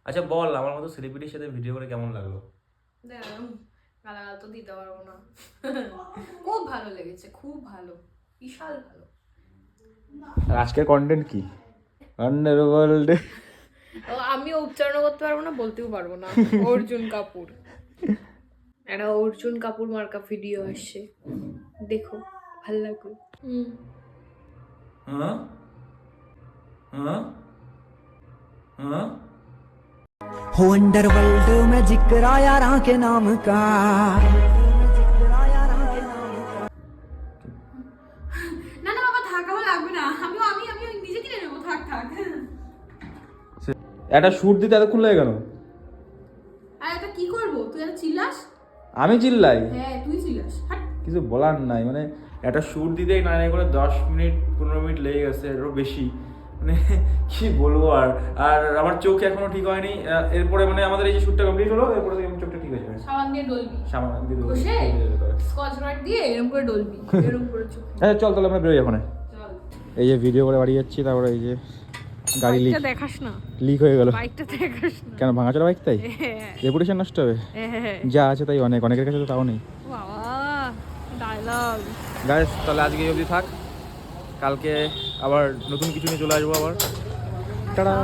আচ্ছা বল, আমার মতো সেলিব্রিটির সাথে ভিডিও করে কেমন লাগলো? গালাগাল তো দিতে পারবো না। খুব ভালো লেগেছে, খুব ভালো, বিশাল ভালো। আর আজকের কন্টেন্ট কি? আন্ডারওয়ার্ল্ড। আমি উচ্চারণ করতে পারবো না, বলতেও পারবো না। অর্জুন কাপুর, একটা অর্জুন কাপুর মার্কা ভিডিও আসছে, দেখো ভালো লাগবে। हाँ हाँ हाँ हो अंडरवर्ल्ड में जिक्र यारा के नाम का। না না বাবা, থাক, আমার লাগবে না। আমি আমি আমি নিজে কিনে নেবো, থাক থাক। একটা শুট দিতে এতক্ষণ লাগে কেন? আর এটা কি করবো? তুই আর চিল্লাস? আমি চিল্লাই? হ্যাঁ তুই চিল্লাস, হাট। কিছু বলার নাই, মানে একটা শুট দিতেই না করে 10 মিনিট 15 মিনিট লেগে গেছে, এরও বেশি। মানে কি বলবো আর আর আমার চোখ এখনো ঠিক হয়নি। এরপরে মানে আমাদের এই যে শুটটা কমপ্লিট হলো, এরপরে থেকে আমার চোখটা ঠিক হয়ে যাবে। সাবান দিয়ে ডলবি, সামান দিয়ে দেবো। ঘষে স্কচ ব্রাইট দিয়ে এরকম করে ডলবি, এরকম করে চোখ। আচ্ছা চল তাহলে আমরা বেরোই এখন। চল। এই যে ভিডিও করে বাড়ি যাচ্ছি, তারপরে এই যে গাড়ি লিক বাইকটা দেখাস না, লিক হয়ে গেল। বাইকটা দেখাস না। কেন, ভাঙাচোরা বাইক তাই? রেপুটেশন নষ্ট হবে? যা আছে তাই অনেক, অনেকের কাছে তো তাও নেই। বাবা ডায়লগ। গাইস তাহলে আজকে এই অবধি থাক, কালকে আবার নতুন কিছু নিয়ে চলে আসবো আবার। টাটা।